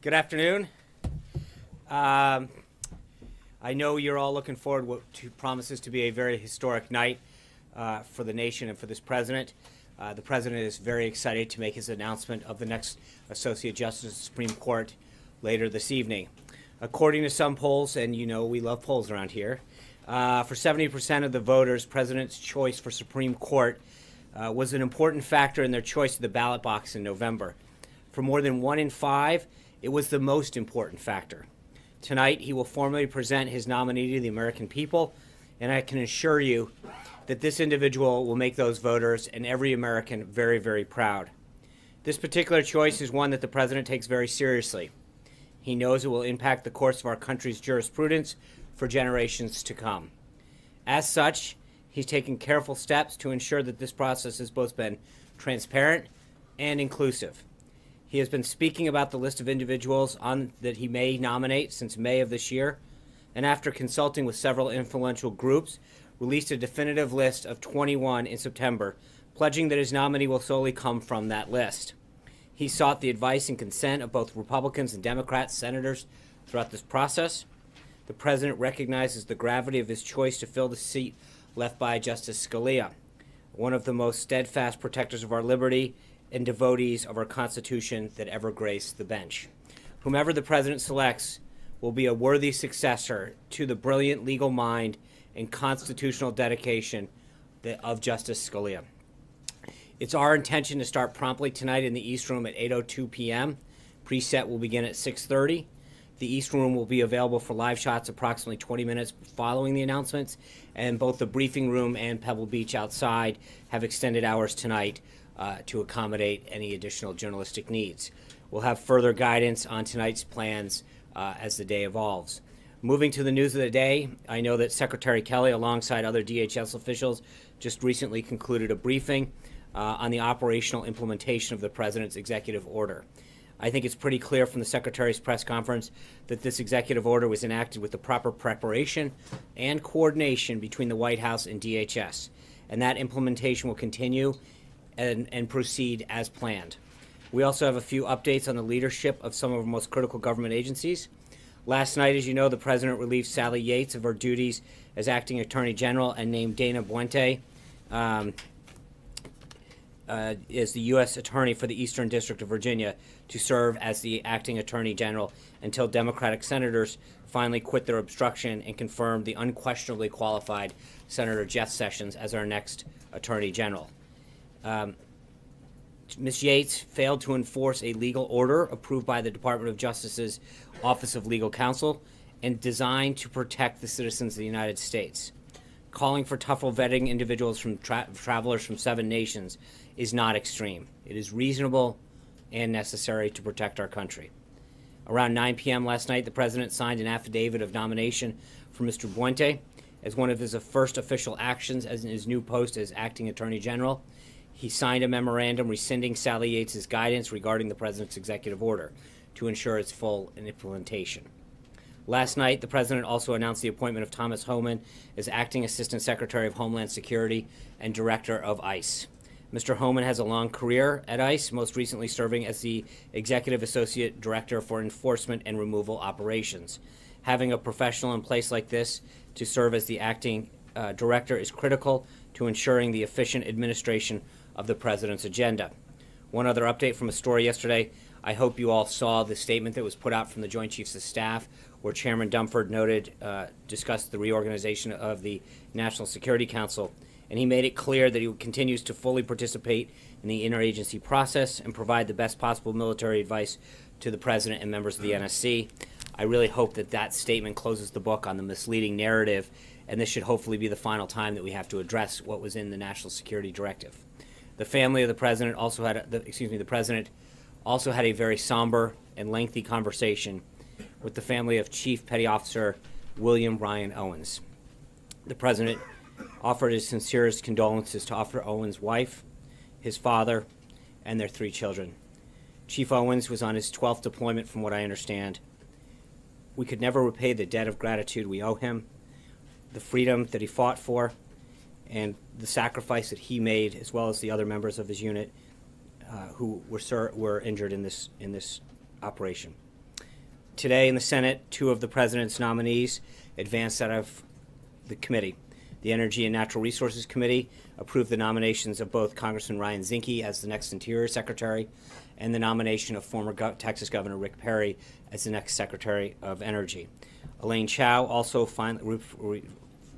Good afternoon. I know you're all looking forward to promises to be a very historic night for the nation and for this president. The president is very excited to make his announcement of the next Associate Justice of the Supreme Court later this evening. According to some polls, and you know we love polls around here, for 70% of the voters, President's choice for Supreme Court was an important factor in their choice of the ballot box in November. For more than 1 in 5, it was the most important factor. Tonight, he will formally present his nominee to the American people, and I can assure you that this individual will make those voters and every American very, very proud. This particular choice is one that the president takes very seriously. He knows it will impact the course of our country's jurisprudence for generations to come. As such, he's taken careful steps to ensure that this process has both been transparent and inclusive. He has been speaking about the list of individuals that he may nominate since May of this year, and after consulting with several influential groups, released a definitive list of 21 in September, pledging that his nominee will solely come from that list. He sought the advice and consent of both Republicans and Democrats senators throughout this process. The president recognizes the gravity of his choice to fill the seat left by Justice Scalia, one of the most steadfast protectors of our liberty and devotees of our Constitution that ever graced the bench. Whomever the president selects will be a worthy successor to the brilliant legal mind and constitutional dedication of Justice Scalia. It's our intention to start promptly tonight in the East Room at 8:02 p.m. Preset will begin at 6:30. The East Room will be available for live shots approximately 20 minutes following the announcements, and both the briefing room and Pebble Beach outside have extended hours tonight to accommodate any additional journalistic needs. We'll have further guidance on tonight's plans as the day evolves. Moving to the news of the day, I know that Secretary Kelly, alongside other DHS officials, just recently concluded a briefing on the operational implementation of the President's executive order. I think it's pretty clear from the Secretary's press conference that this executive order was enacted with the proper preparation and coordination between the White House and DHS, and that implementation will continue and proceed as planned. We also have a few updates on the leadership of some of our most critical government agencies. Last night, as you know, the President relieved Sally Yates of her duties as Acting Attorney General and named Dana Boente as the U.S. Attorney for the Eastern District of Virginia to serve as the Acting Attorney General until Democratic senators finally quit their obstruction and confirmed the unquestionably qualified Senator Jeff Sessions as our next Attorney General. Ms. Yates failed to enforce a legal order approved by the Department of Justice's Office of Legal Counsel and designed to protect the citizens of the United States. Calling for tougher vetting individuals from travelers from 7 nations is not extreme. It is reasonable and necessary to protect our country. Around 9 p.m. last night, the President signed an affidavit of nomination for Mr. Boente as one of his first official actions as in his new post as Acting Attorney General. He signed a memorandum rescinding Sally Yates' guidance regarding the President's executive order to ensure its full implementation. Last night, the President also announced the appointment of Thomas Homan as Acting Assistant Secretary of Homeland Security and Director of ICE. Mr. Homan has a long career at ICE, most recently serving as the Executive Associate Director for Enforcement and Removal Operations. Having a professional in place like this to serve as the acting director is critical to ensuring the efficient administration of the President's agenda. One other update from a story yesterday. I hope you all saw the statement that was put out from the Joint Chiefs of Staff, where Chairman Dunford discussed the reorganization of the National Security Council, and he made it clear that he continues to fully participate in the interagency process and provide the best possible military advice to the President and members of the NSC. I really hope that that statement closes the book on the misleading narrative, and this should hopefully be the final time that we have to address what was in the National Security Directive. The family of the President the President also had a very somber and lengthy conversation with the family of Chief Petty Officer William Ryan Owens. The President offered his sincerest condolences to Officer Owens' wife, his father, and their 3 children. Chief Owens was on his 12th deployment, from what I understand. We could never repay the debt of gratitude we owe him, the freedom that he fought for, and the sacrifice that he made, as well as the other members of his unit who were injured in this operation. Today in the Senate, two of the president's nominees advanced out of the committee. The Energy and Natural Resources Committee approved the nominations of both Congressman Ryan Zinke as the next Interior Secretary and the nomination of former Texas Governor Rick Perry as the next Secretary of Energy. Elaine Chao also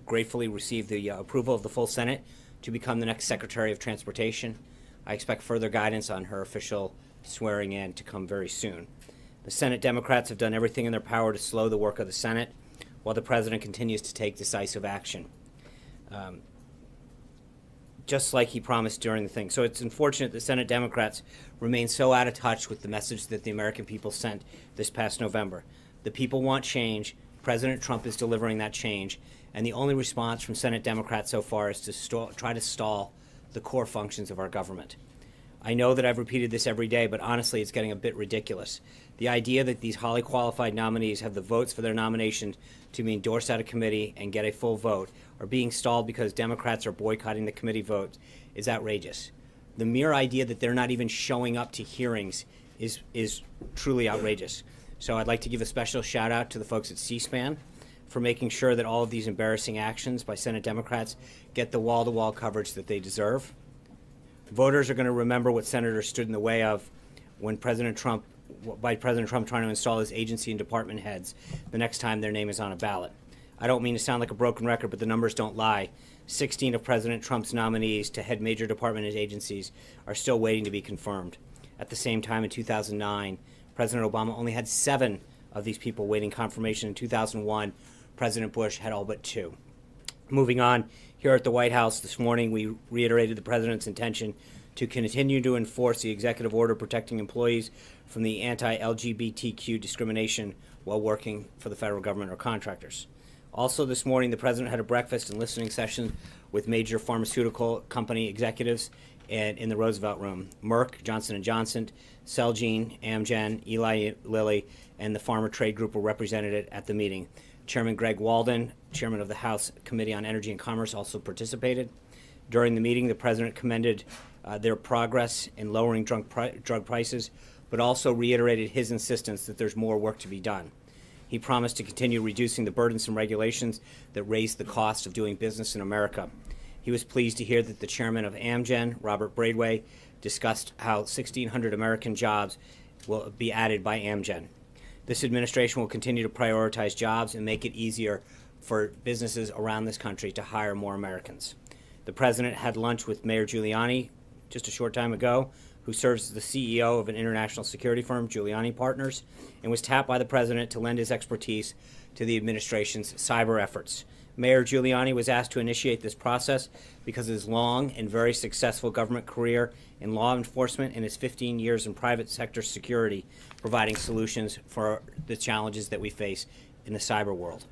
gratefully received the approval of the full Senate to become the next Secretary of Transportation. I expect further guidance on her official swearing in to come very soon. The Senate Democrats have done everything in their power to slow the work of the Senate, while the President continues to take decisive action, just like he promised during the thing. So it's unfortunate that Senate Democrats remain so out of touch with the message that the American people sent this past November. The people want change. President Trump is delivering that change, and the only response from Senate Democrats so far is to try to stall the core functions of our government. I know that I've repeated this every day, but honestly, it's getting a bit ridiculous. The idea that these highly qualified nominees have the votes for their nomination to be endorsed out of committee and get a full vote, or being stalled because Democrats are boycotting the committee vote, is outrageous. The mere idea that they're not even showing up to hearings is truly outrageous. So I'd like to give a special shout out to the folks at C-SPAN for making sure that all of these embarrassing actions by Senate Democrats get the wall-to-wall coverage that they deserve. Voters are going to remember what senators stood in the way of when President Trump trying to install his agency and department heads the next time their name is on a ballot. I don't mean to sound like a broken record, but the numbers don't lie. 16 of President Trump's nominees to head major department agencies are still waiting to be confirmed. At the same time, in 2009, President Obama only had 7 of these people waiting confirmation. In 2001, President Bush had all but 2. Moving on, here at the White House this morning, we reiterated the President's intention to continue to enforce the executive order protecting employees from the anti-LGBTQ discrimination while working for the federal government or contractors. Also this morning, the President had a breakfast and listening session with major pharmaceutical company executives in the Roosevelt Room. Merck, Johnson & Johnson, Celgene, Amgen, Eli Lilly, and the Pharma Trade Group were represented at the meeting. Chairman Greg Walden, chairman of the House Committee on Energy and Commerce, also participated. During the meeting, the President commended their progress in lowering drug prices, but also reiterated his insistence that there's more work to be done. He promised to continue reducing the burdensome regulations that raise the cost of doing business in America. He was pleased to hear that the chairman of Amgen, Robert Braidway, discussed how 1,600 American jobs will be added by Amgen. This administration will continue to prioritize jobs and make it easier for businesses around this country to hire more Americans. The President had lunch with Mayor Giuliani just a short time ago, who serves as the CEO of an international security firm, Giuliani Partners, and was tapped by the President to lend his expertise to the administration's cyber efforts. Mayor Giuliani was asked to initiate this process because of his long and very successful government career in law enforcement and his 15 years in private sector security, providing solutions for the challenges that we face in the cyber world.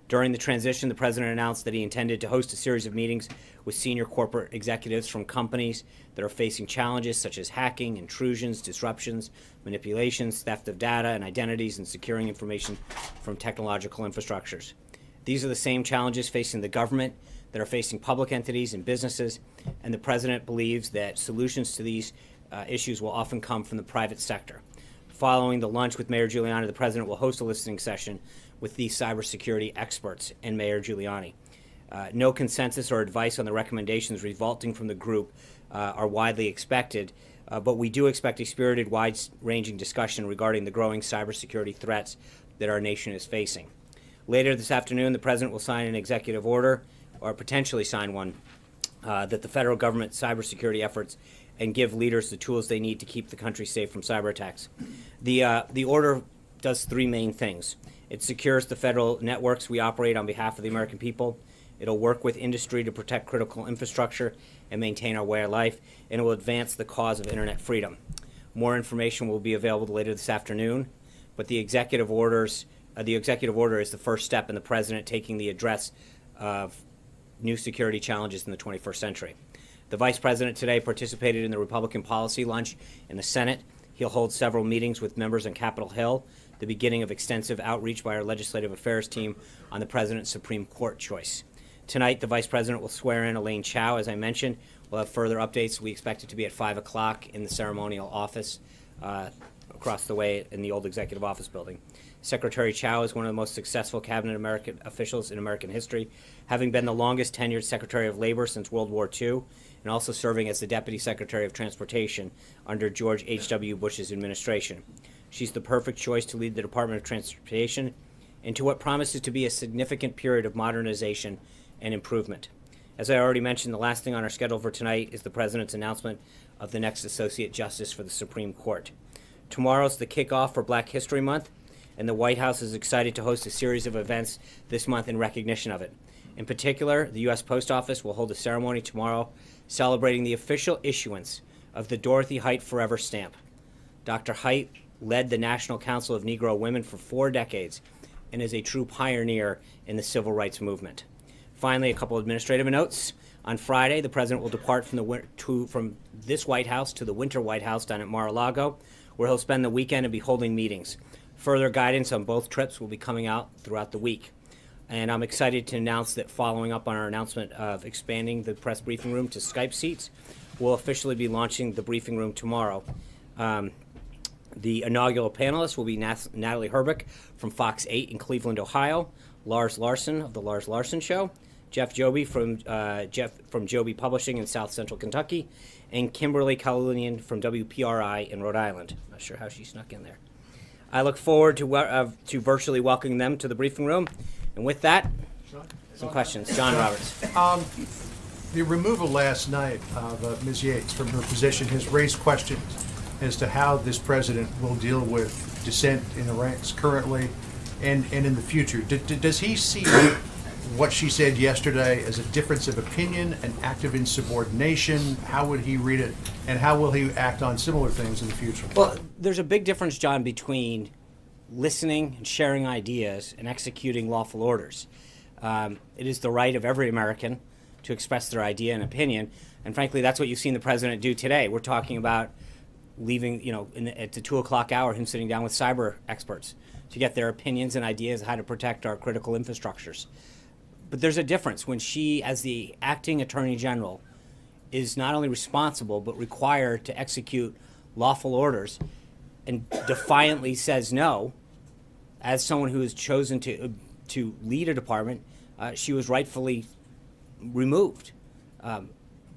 During the transition, the President announced that he intended to host a series of meetings with senior corporate executives from companies that are facing challenges such as hacking, intrusions, disruptions, manipulations, theft of data and identities, and securing information from technological infrastructures. These are the same challenges facing the government that are facing public entities and businesses, and the President believes that solutions to these issues will often come from the private sector. Following the lunch with Mayor Giuliani, the President will host a listening session with these cybersecurity experts and Mayor Giuliani. No consensus or advice on the recommendations resulting from the group are widely expected, but we do expect a spirited, wide-ranging discussion regarding the growing cybersecurity threats that our nation is facing. Later this afternoon, the President will sign an executive order, or potentially sign one, that the federal government cybersecurity efforts and give leaders the tools they need to keep the country safe from cyber attacks. The order does 3 main things. It secures the federal networks we operate on behalf of the American people. It'll work with industry to protect critical infrastructure and maintain our way of life, and it will advance the cause of internet freedom. More information will be available later this afternoon, but the executive order is the first step in the President taking the address of new security challenges in the 21st century. The Vice President today participated in the Republican policy lunch in the Senate. He'll hold several meetings with members on Capitol Hill, the beginning of extensive outreach by our legislative affairs team on the President's Supreme Court choice. Tonight, the Vice President will swear in Elaine Chao, as I mentioned. We'll have further updates. We expect it to be at 5 o'clock in the ceremonial office across the way in the old Executive Office building. Secretary Chao is one of the most successful cabinet American officials in American history, having been the longest tenured Secretary of Labor since World War II, and also serving as the Deputy Secretary of Transportation under George H.W. Bush's administration. She's the perfect choice to lead the Department of Transportation into what promises to be a significant period of modernization and improvement. As I already mentioned, the last thing on our schedule for tonight is the President's announcement of the next Associate Justice for the Supreme Court. Tomorrow's the kickoff for Black History Month, and the White House is excited to host a series of events this month in recognition of it. In particular, the U.S. Post Office will hold a ceremony tomorrow celebrating the official issuance of the Dorothy Height Forever stamp. Dr. Height led the National Council of Negro Women for 4 decades and is a true pioneer in the civil rights movement. Finally, a couple administrative notes. On Friday, the President will depart from this White House to the Winter White House down at Mar-a-Lago, where he'll spend the weekend and be holding meetings. Further guidance on both trips will be coming out throughout the week. And I'm excited to announce that following up on our announcement of expanding the press briefing room to Skype seats, we'll officially be launching the briefing room tomorrow. The inaugural panelists will be Natalie Herbeck from Fox 8 in Cleveland, Ohio, Lars Larson of The Lars Larson Show, Jeff Joby from Joby Publishing in South Central Kentucky, and Kimberly Kalunian from WPRI in Rhode Island. Not sure how she snuck in there. I look forward to virtually welcoming them to the briefing room. And with that, some questions. John Roberts. The removal last night of Ms. Yates from her position has raised questions as to how this president will deal with dissent in the ranks currently and in the future. Does he see what she said yesterday as a difference of opinion, an act of insubordination? How would he read it, and how will he act on similar things in the future? Well, there's a big difference, John, between listening and sharing ideas and executing lawful orders. It is the right of every American to express their idea and opinion, and frankly, that's what you've seen the president do today. We're talking about leaving, at the 2 o'clock hour, him sitting down with cyber experts to get their opinions and ideas on how to protect our critical infrastructures. But there's a difference when she, as the acting attorney general, is not only responsible but required to execute lawful orders and defiantly says no. As someone who has chosen to lead a department, she was rightfully removed.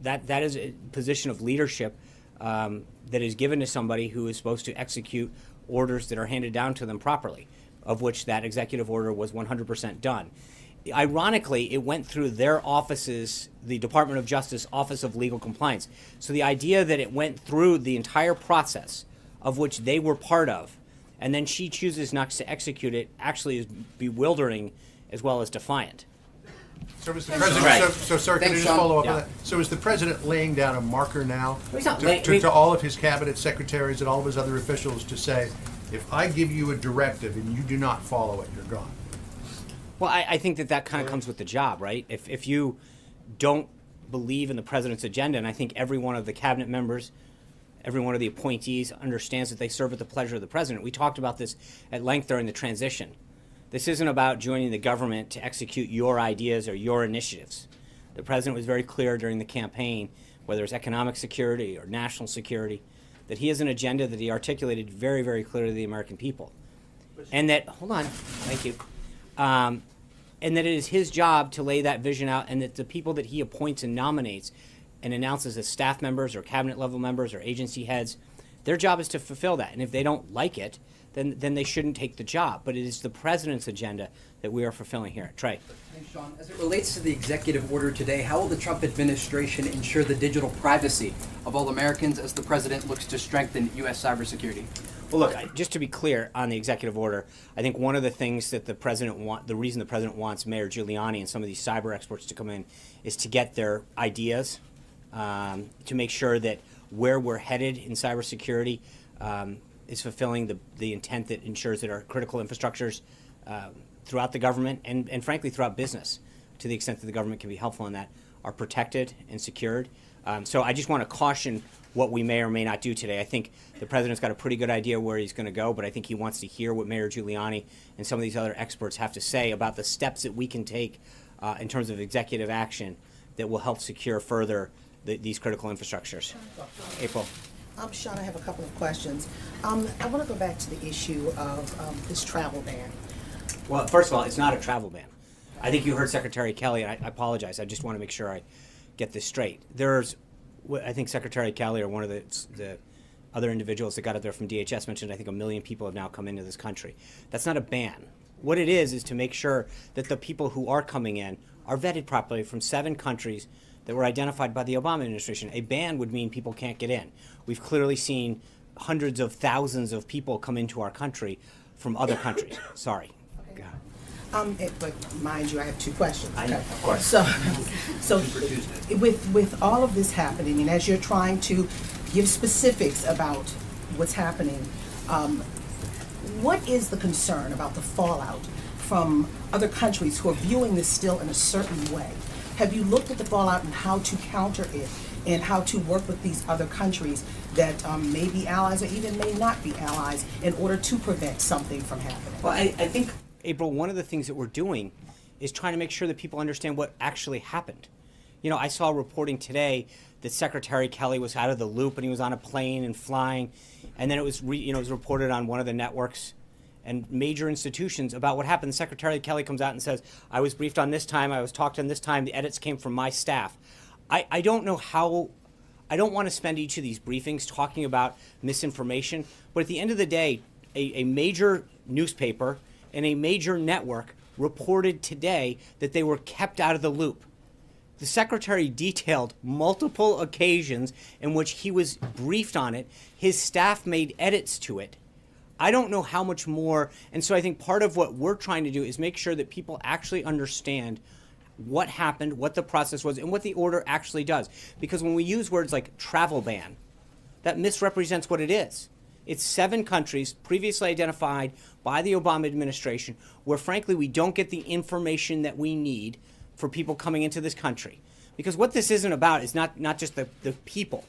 That is a position of leadership that is given to somebody who is supposed to execute orders that are handed down to them properly, of which that executive order was 100% done. Ironically, it went through their offices, the Department of Justice Office of Legal Compliance. So the idea that it went through the entire process of which they were part of, and then she chooses not to execute it, actually is bewildering as well as defiant. So is the president, Right. so sir, can I just follow up on that? So is the president laying down a marker now to all of his cabinet secretaries and all of his other officials to say, if I give you a directive and you do not follow it, you're gone? Well, I think that kind of comes with the job, right? If you don't believe in the president's agenda, and I think every one of the cabinet members, every one of the appointees understands that they serve at the pleasure of the president. We talked about this at length during the transition. This isn't about joining the government to execute your ideas or your initiatives. The president was very clear during the campaign, whether it's economic security or national security, that he has an agenda that he articulated very, very clearly to the American people. And that, hold on, thank you. And that it is his job to lay that vision out, and that the people that he appoints and nominates and announces as staff members or cabinet level members or agency heads, their job is to fulfill that. And if they don't like it, then they shouldn't take the job. But it is the president's agenda that we are fulfilling here. Trey. Thanks, Sean. As it relates to the executive order today, how will the Trump administration ensure the digital privacy of all Americans as the president looks to strengthen U.S. cybersecurity? Well, look, just to be clear on the executive order, I think one of the things that the reason the president wants Mayor Giuliani and some of these cyber experts to come in is to get their ideas, to make sure that where we're headed in cybersecurity is fulfilling the intent that ensures that our critical infrastructures throughout the government and frankly throughout business, to the extent that the government can be helpful in that, are protected and secured. So I just want to caution what we may or may not do today. I think the president's got a pretty good idea where he's going to go, but I think he wants to hear what Mayor Giuliani and some of these other experts have to say about the steps that we can take in terms of executive action that will help secure further these critical infrastructures. April. Sean, I have a couple of questions. I want to go back to the issue of this travel ban. Well, first of all, it's not a travel ban. I think you heard Secretary Kelly, and I apologize. I just want to make sure I get this straight. I think Secretary Kelly or one of the other individuals that got it there from DHS mentioned, I think 1 million people have now come into this country. That's not a ban. What it is to make sure that the people who are coming in are vetted properly from 7 countries that were identified by the Obama administration. A ban would mean people can't get in. We've clearly seen hundreds of thousands of people come into our country from other countries. Sorry. Okay. But mind you, I have 2 questions. I know, of course. So with all of this happening, and as you're trying to give specifics about what's happening, what is the concern about the fallout from other countries who are viewing this still in a certain way? Have you looked at the fallout and how to counter it and how to work with these other countries that may be allies or even may not be allies in order to prevent something from happening? Well, I think, April, one of the things that we're doing is trying to make sure that people understand what actually happened. You know, I saw reporting today that Secretary Kelly was out of the loop and he was on a plane and flying, and then it was it was reported on one of the networks and major institutions about what happened. Secretary Kelly comes out and says, I was briefed on this time, I was talked on this time, the edits came from my staff. I don't know how, I don't want to spend each of these briefings talking about misinformation, but at the end of the day, a major newspaper and a major network reported today that they were kept out of the loop. The secretary detailed multiple occasions in which he was briefed on it. His staff made edits to it. I don't know how much more, and so I think part of what we're trying to do is make sure that people actually understand what happened, what the process was, and what the order actually does. Because when we use words like travel ban, that misrepresents what it is. It's 7 countries previously identified by the Obama administration where, frankly, we don't get the information that we need for people coming into this country. Because what this isn't about is not just the people.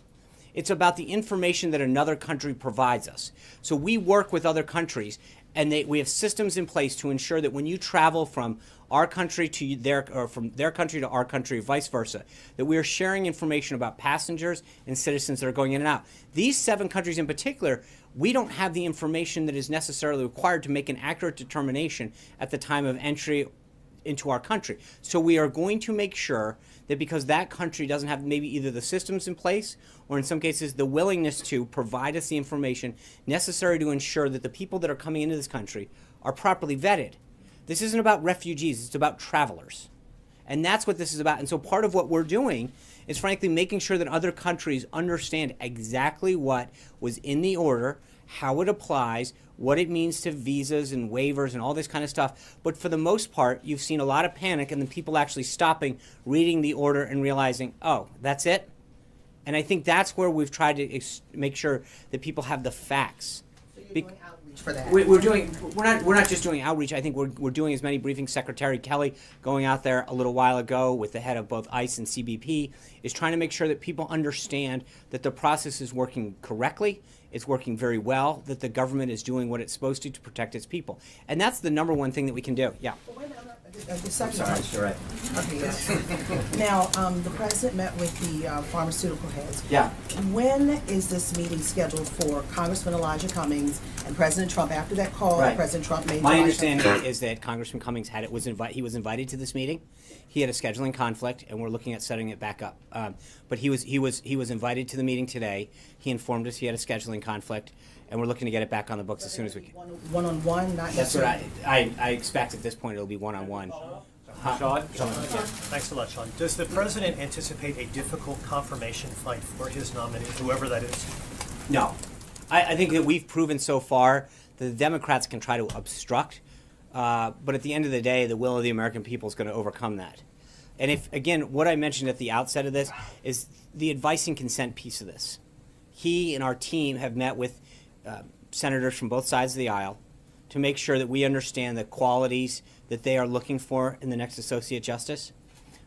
It's about the information that another country provides us. So we work with other countries, and we have systems in place to ensure that when you travel from our country to or from their country to our country, vice versa, that we are sharing information about passengers and citizens that are going in and out. These 7 countries in particular, we don't have the information that is necessarily required to make an accurate determination at the time of entry into our country. So we are going to make sure that because that country doesn't have maybe either the systems in place or in some cases the willingness to provide us the information necessary to ensure that the people that are coming into this country are properly vetted. This isn't about refugees, it's about travelers. And that's what this is about. And so part of what we're doing is frankly making sure that other countries understand exactly what was in the order, how it applies, what it means to visas and waivers and all this kind of stuff. But for the most part, you've seen a lot of panic and then people actually stopping, reading the order and realizing, oh, that's it? And I think that's where we've tried to make sure that people have the facts. So you're doing outreach for that? We're not just doing outreach. I think we're doing as many briefings. Secretary Kelly going out there a little while ago with the head of both ICE and CBP is trying to make sure that people understand that the process is working correctly. It's working very well, that the government is doing what it's supposed to protect its people. And that's the number one thing that we can do. Yeah. Well, wait a minute, the second Sorry, question. you're right. Okay, yes. Now, the president met with the pharmaceutical heads. Yeah. When is this meeting scheduled for Congressman Elijah Cummings and President Trump? After that call, Right. President Trump made My Elijah- understanding is that Congressman Cummings he was invited to this meeting. He had a scheduling conflict, and we're looking at setting it back up. But he was invited to the meeting today. He informed us he had a scheduling conflict, and we're looking to get it back on the books as soon as we can. One-on-one, not That's what necessarily. I expect at this point. It'll be one-on-one. Sean? Yeah. Thanks a lot, Sean. Does the president anticipate a difficult confirmation fight for his nominee, whoever that is? No. I think that we've proven so far that the Democrats can try to obstruct, but at the end of the day, the will of the American people is going to overcome that. And if, again, what I mentioned at the outset of this is the advice and consent piece of this. He and our team have met with senators from both sides of the aisle to make sure that we understand the qualities that they are looking for in the next associate justice.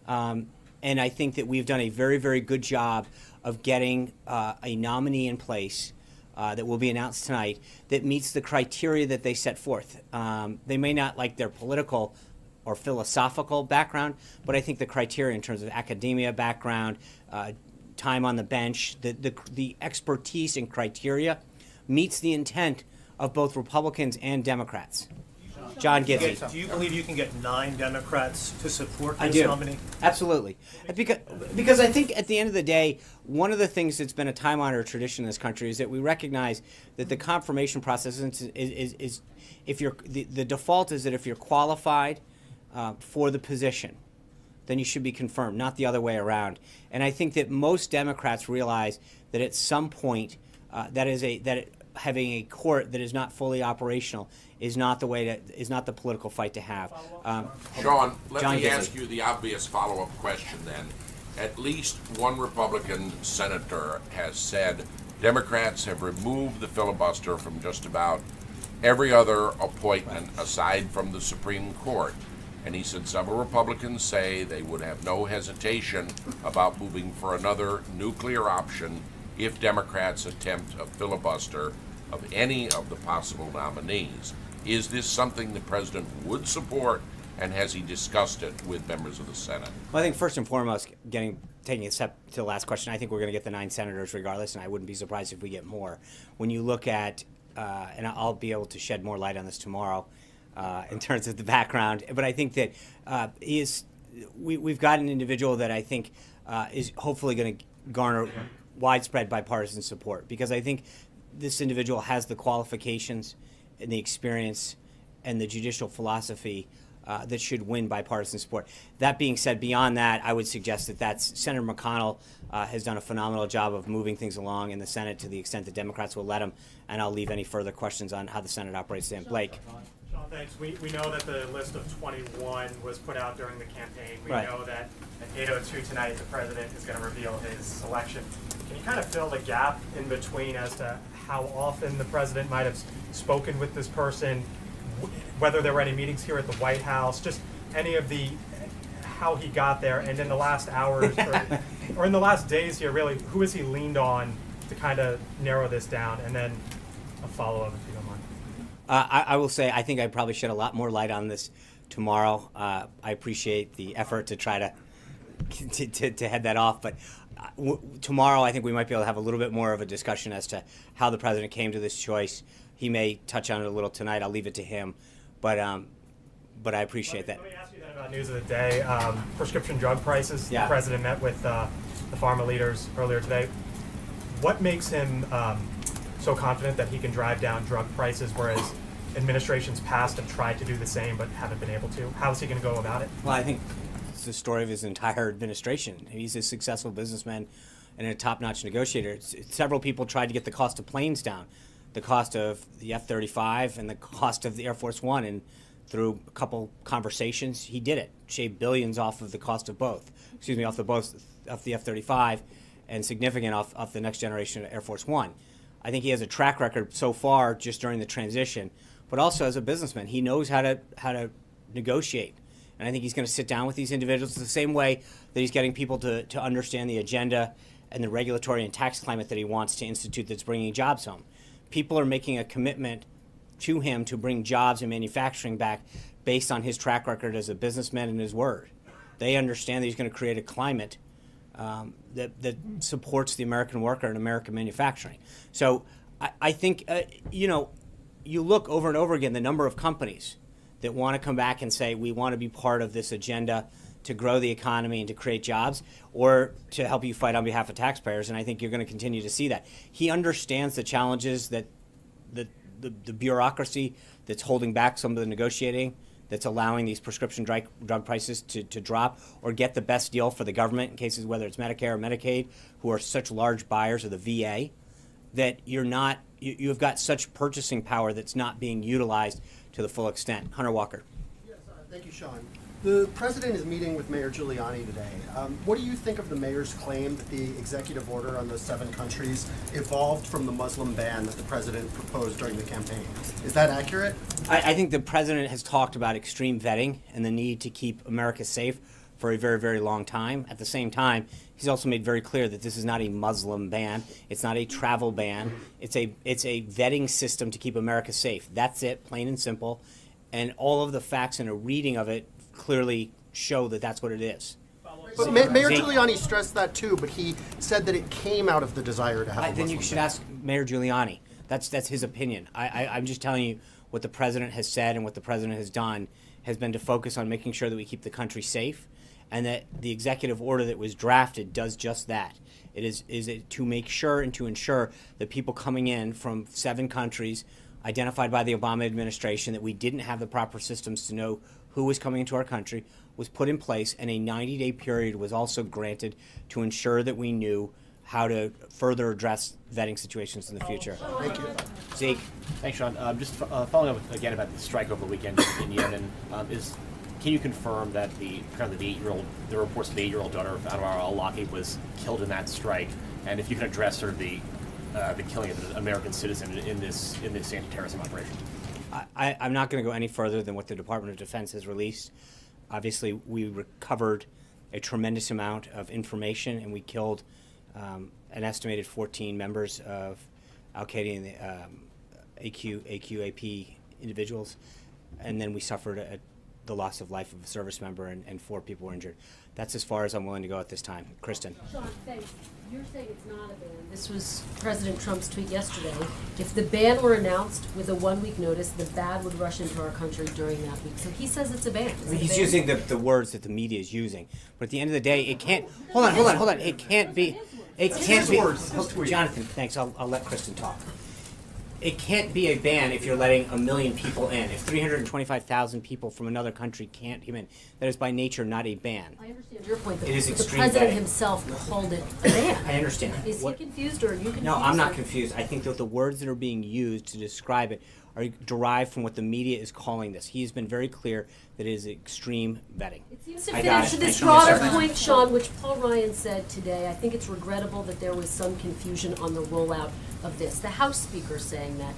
And I think that we've done a very, very good job of getting a nominee in place that will be announced tonight that meets the criteria that they set forth. They may not like their political or philosophical background, but I think the criteria in terms of academia background, time on the bench, the expertise and criteria meets the intent of both Republicans and Democrats. John Gidley. Do you believe you can get 9 Democrats to support this I do. nominee? Absolutely. Because I think at the end of the day, one of the things that's been a time-honored tradition in this country is that we recognize that the confirmation process is if you're the default is that if you're qualified for the position, then you should be confirmed, not the other way around. And I think that most Democrats realize that at some point having a court that is not fully operational is not the political fight to have. Sean, let John me Gidley. ask you the obvious follow-up question then. At least one Republican senator has said Democrats have removed the filibuster from just about every other appointment aside from the Supreme Court. And he said several Republicans say they would have no hesitation about moving for another nuclear option if Democrats attempt a filibuster of any of the possible nominees. Is this something the president would support, and has he discussed it with members of the Senate? Well, I think first and foremost, taking a step to the last question, I think we're going to get the 9 senators regardless, and I wouldn't be surprised if we get more. When you look at, and I'll be able to shed more light on this tomorrow in terms of the background, but I think that we've got an individual that I think is hopefully going to garner widespread bipartisan support, because I think this individual has the qualifications and the experience and the judicial philosophy that should win bipartisan support. That being said, beyond that, I would suggest that Senator McConnell has done a phenomenal job of moving things along in the Senate to the extent that Democrats will let him, and I'll leave any further questions on how the Senate operates to him. Blake. Sean, thanks. We know that the list of 21 was put out during the campaign. We Right. know that at 8:02 tonight, the president is going to reveal his selection. Can you kind of fill the gap in between as to how often the president might have spoken with this person, whether there were any meetings here at the White House, just any of how he got there, and in the last hours or in the last days here, really, who has he leaned on to kind of narrow this down? And then a follow-up, if you don't mind. I will say I think I probably shed a lot more light on this tomorrow. I appreciate the effort to try to head that off, but tomorrow I think we might be able to have a little bit more of a discussion as to how the president came to this choice. He may touch on it a little tonight. I'll leave it to him, but I appreciate that. Let me ask you then about news of the day. Prescription drug prices. Yeah. The president met with the pharma leaders earlier today. What makes him so confident that he can drive down drug prices, whereas administrations past have tried to do the same but haven't been able to? How is he going to go about it? Well, I think it's the story of his entire administration. He's a successful businessman and a top-notch negotiator. Several people tried to get the cost of planes down, the cost of the F-35 and the cost of the Air Force One, and through a couple conversations, he did it. Shaved billions off of the cost of both. Off the F-35, and significant off the next generation of Air Force One. I think he has a track record so far just during the transition, but also as a businessman, he knows how to negotiate. And I think he's going to sit down with these individuals the same way that he's getting people to understand the agenda and the regulatory and tax climate that he wants to institute that's bringing jobs home. People are making a commitment to him to bring jobs and manufacturing back based on his track record as a businessman and his word. They understand that he's going to create a climate that supports the American worker and American manufacturing. So I think, you look over and over again, the number of companies that want to come back and say, we want to be part of this agenda to grow the economy and to create jobs, or to help you fight on behalf of taxpayers, and I think you're going to continue to see that. He understands the challenges that the bureaucracy that's holding back some of the negotiating, that's allowing these prescription drug prices to drop or get the best deal for the government in cases whether it's Medicare or Medicaid, who are such large buyers of the VA, that you've got such purchasing power that's not being utilized to the full extent. Hunter Walker. Yes, thank you, Sean. The president is meeting with Mayor Giuliani today. What do you think of the mayor's claim that the executive order on those 7 countries evolved from the Muslim ban that the president proposed during the campaign? Is that accurate? I think the president has talked about extreme vetting and the need to keep America safe for a very, very long time. At the same time, he's also made very clear that this is not a Muslim ban. It's not a travel ban. It's a vetting system to keep America safe. That's it, plain and simple. And all of the facts and a reading of it clearly show that that's what it is. But Mayor Giuliani stressed that too, but he said that it came out of the desire to have a Then Muslim you should ban. ask Mayor Giuliani. That's his opinion. I'm just telling you what the president has said and what the president has done has been to focus on making sure that we keep the country safe, and that the executive order that was drafted does just that. It is it to make sure and to ensure that people coming in from 7 countries identified by the Obama administration, that we didn't have the proper systems to know who was coming into our country, was put in place, and a 90-day period was also granted to ensure that we knew how to further address vetting situations in the future. Thank you. Zeke. Thanks, Sean. Just following up again about the strike over the weekend in Yemen, can you confirm that the reports of the 8-year-old daughter of Anwar al-Awlaki was killed in that strike, and if you can address sort of the killing of an American citizen in this anti-terrorism operation? I'm not going to go any further than what the Department of Defense has released. Obviously, we recovered a tremendous amount of information, and we killed an estimated 14 members of Al-Qaeda and the AQAP individuals, and then we suffered the loss of life of a service member, and 4 people were injured. That's as far as I'm willing to go at this time. Kristen. Sean, thanks. You're saying it's not a ban. This was President Trump's tweet yesterday. If the ban were announced with a 1-week notice, the bad would rush into our country during that week. So he says it's a ban. He's using the words that the media is using, but at the end of the day, it can't. Hold on. It can't be. It can't be. Jonathan, thanks. I'll let Kristen talk. It can't be a ban if you're letting 1 million people in. If 325,000 people from another country can't come in, that is by nature not a ban. I understand your point. It is The extreme president vetting. himself called it a ban. I understand. Is he confused, or are you confused? No, I'm not confused. I think that the words that are being used to describe it are derived from what the media is calling this. He has been very clear that it is extreme vetting. It seems to I fit got into it. this Thanks so much. broader point, Sean, which Paul Ryan said today. I think it's regrettable that there was some confusion on the rollout of this. The House Speaker saying that.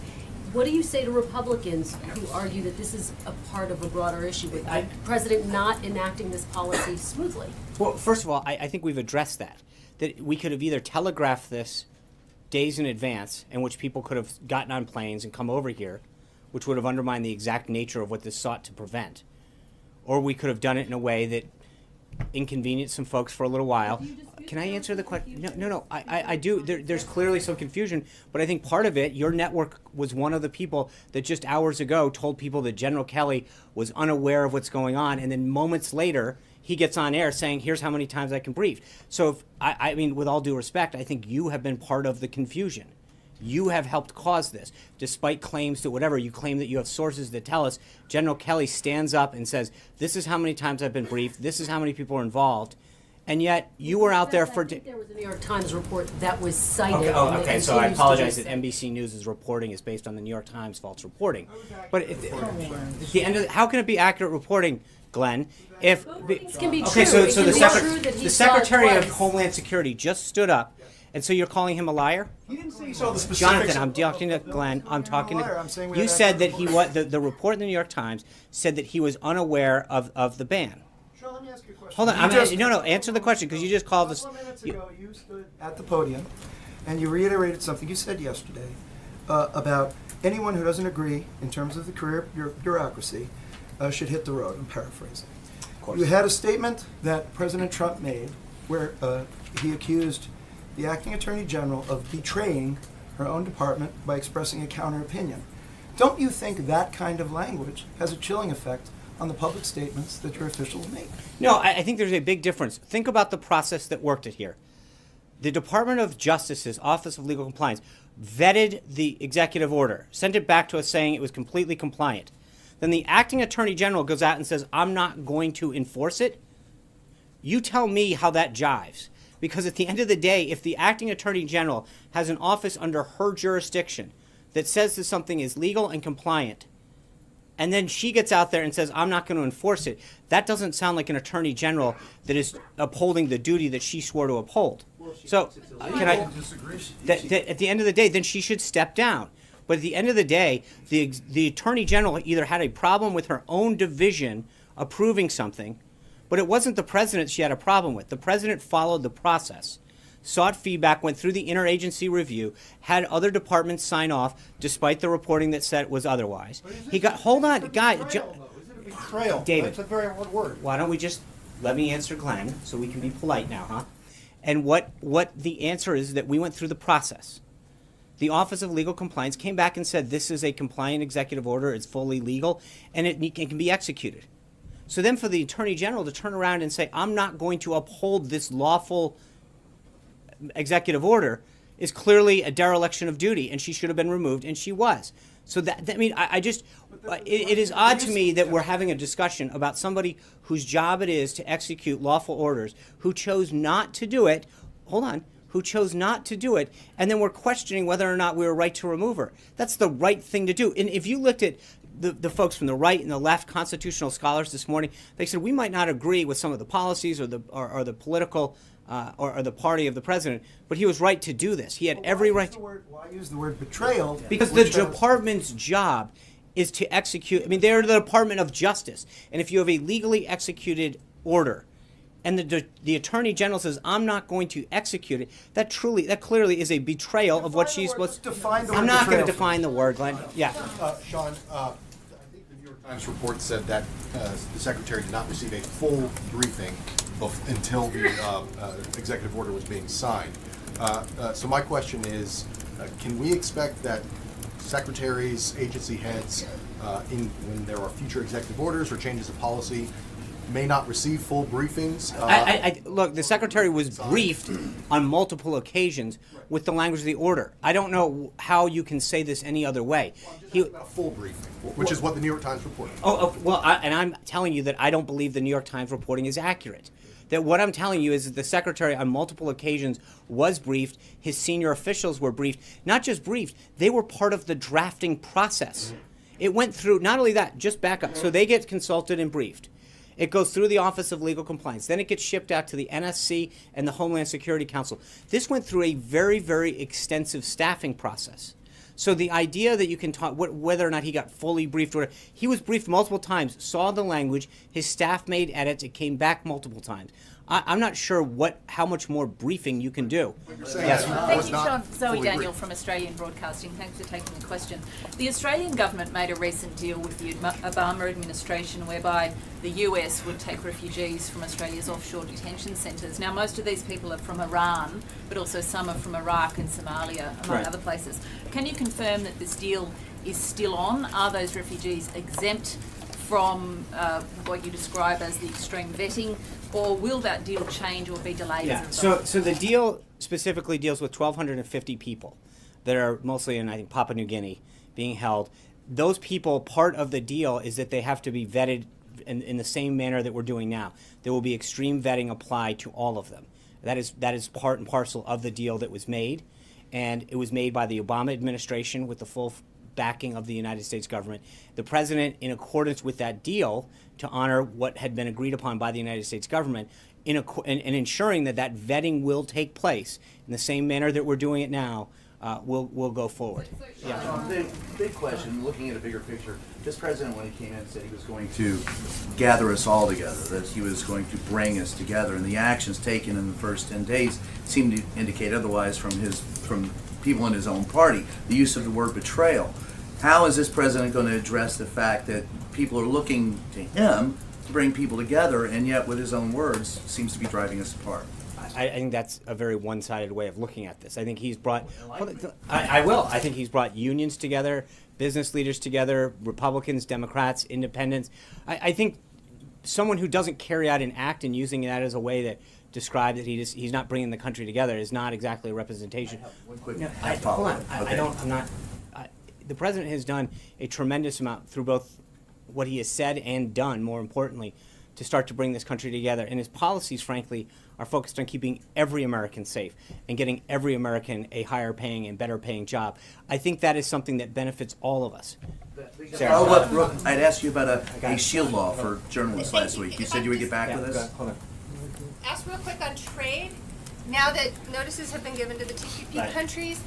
What do you say to Republicans who argue that this is a part of a broader issue with the president not enacting this policy smoothly? Well, first of all, I think we've addressed that. That we could have either telegraphed this days in advance, in which people could have gotten on planes and come over here, which would have undermined the exact nature of what this sought to prevent. Or we could have done it in a way that inconvenienced some folks for a little while. Can I answer the question? No. I do. There's clearly some confusion, but I think part of it, your network was one of the people that just hours ago told people that General Kelly was unaware of what's going on, and then moments later, he gets on air saying, here's how many times I can brief. So, I mean, with all due respect, I think you have been part of the confusion. You have helped cause this. Despite claims to whatever, you claim that you have sources that tell us, General Kelly stands up and says, this is how many times I've been briefed, this is how many people are involved, and yet you were out there for... I think there was a New York Times report that was cited. Okay, so I apologize that NBC News' reporting is based on the New York Times false reporting. But at the end of how can it be accurate reporting, Glenn? If Both things can be okay, true. so It the, can be true that he the saw it Secretary of twice. Homeland Security just stood up, and so you're calling him a liar? He didn't say he saw the specifics. Jonathan, I'm talking to Glenn. I'm talking I'm to. saying we You had said that accurate he was the report in the New York Times said that he was unaware of the ban. Sean, let me ask you a question. Hold on, answer the question because you just called A us. couple of minutes ago, you stood at the podium and you reiterated something you said yesterday about anyone who doesn't agree in terms of the career bureaucracy should hit the road. I'm paraphrasing. You had a statement that President Trump made where he accused the acting attorney general of betraying her own department by expressing a counter opinion. Don't you think that kind of language has a chilling effect on the public statements that your officials make? No, I think there's a big difference. Think about the process that worked it here. The Department of Justice's Office of Legal Compliance vetted the executive order, sent it back to us saying it was completely compliant. Then the acting attorney general goes out and says, I'm not going to enforce it. You tell me how that jives. Because at the end of the day, if the acting attorney general has an office under her jurisdiction that says that something is legal and compliant, and then she gets out there and says, I'm not going to enforce it, that doesn't sound like an attorney general that is upholding the duty that she swore to uphold. So, at the end of the day, then she should step down. But at the end of the day, the attorney general either had a problem with her own division approving something, but it wasn't the president she had a problem with. The president followed the process, sought feedback, went through the interagency review, had other departments sign off, despite the reporting that said it was otherwise. He got, hold on, guys. Betrayal. David. That's a very hard word. Why don't we just let me answer Glenn, so we can be polite now, huh? And what the answer is that we went through the process. The Office of Legal Compliance came back and said this is a compliant executive order, it's fully legal, and it can be executed. So then for the Attorney General to turn around and say, I'm not going to uphold this lawful executive order is clearly a dereliction of duty, and she should have been removed, and she was. So I mean, I just, it is odd to me that we're having a discussion about somebody whose job it is to execute lawful orders, who chose not to do it, who chose not to do it, and then we're questioning whether or not we were right to remove her. That's the right thing to do. And if you looked at the folks from the right and the left, constitutional scholars this morning, they said we might not agree with some of the policies or the political or the party of the president, but he was right to do this. He had every right. Why use the word betrayal? Because the department's job is to execute. I mean, they're the Department of Justice, and if you have a legally executed order, and the Attorney General says, "I'm not going to execute it," that clearly is a betrayal of what she's supposed to. I'm not going to define the word, Glenn. Yeah. Sean, I think the New York Times report said that the Secretary did not receive a full briefing until the executive order was being signed. So my question is, can we expect that secretaries, agency heads, when there are future executive orders or changes of policy, may not receive full briefings? Look, the Secretary was briefed on multiple occasions with the language of the order. I don't know how you can say this any other way. About a full briefing, which is what the New York Times reported. And I'm telling you that I don't believe the New York Times reporting is accurate. That what I'm telling you is that the Secretary on multiple occasions was briefed, his senior officials were briefed, not just briefed, they were part of the drafting process. It went through, not only that, just back up, so they get consulted and briefed. It goes through the Office of Legal Compliance. Then it gets shipped out to the NSC and the Homeland Security Council. This went through a very, very extensive staffing process. So the idea that you can talk whether or not he got fully briefed, or he was briefed multiple times, saw the language, his staff made edits, it came back multiple times. I'm not sure how much more briefing you can do. Yes. Thank you, Sean. Zoe Daniel from Australian Broadcasting. Thanks for taking the question. The Australian government made a recent deal with the Obama administration whereby the US would take refugees from Australia's offshore detention centres. Now, most of these people are from Iran, but also some are from Iraq and Somalia, among other places. Can you confirm that this deal is still on? Are those refugees exempt from what you describe as the extreme vetting, or will that deal change or be delayed? Yeah. So the deal specifically deals with 1,250 people that are mostly in, I think, Papua New Guinea being held. Those people, part of the deal is that they have to be vetted in the same manner that we're doing now. There will be extreme vetting applied to all of them. That is part and parcel of the deal that was made, and it was made by the Obama administration with the full backing of the United States government. The president, in accordance with that deal, to honor what had been agreed upon by the United States government, in ensuring that vetting will take place in the same manner that we're doing it now, will go forward. Yeah. Big question, looking at a bigger picture. This president, when he came in, said he was going to gather us all together, that he was going to bring us together, and the actions taken in the first 10 days seem to indicate otherwise from people in his own party. The use of the word betrayal. How is this president going to address the fact that people are looking to him to bring people together, and yet, with his own words, seems to be driving us apart? I think that's a very one-sided way of looking at this. I think he's brought. I think he's brought unions together, business leaders together, Republicans, Democrats, independents. I think someone who doesn't carry out an act and using that as a way to describe that he's not bringing the country together is not exactly a representation. Hold on. The president has done a tremendous amount through both what he has said and done, more importantly, to start to bring this country together. And his policies, frankly, are focused on keeping every American safe and getting every American a higher paying and better paying job. I think that is something that benefits all of us. I'd ask you about a shield law for journalists last week. You said you would get back with us? Hold on. Ask real quick on trade. Now that notices have been given to the TPP countries,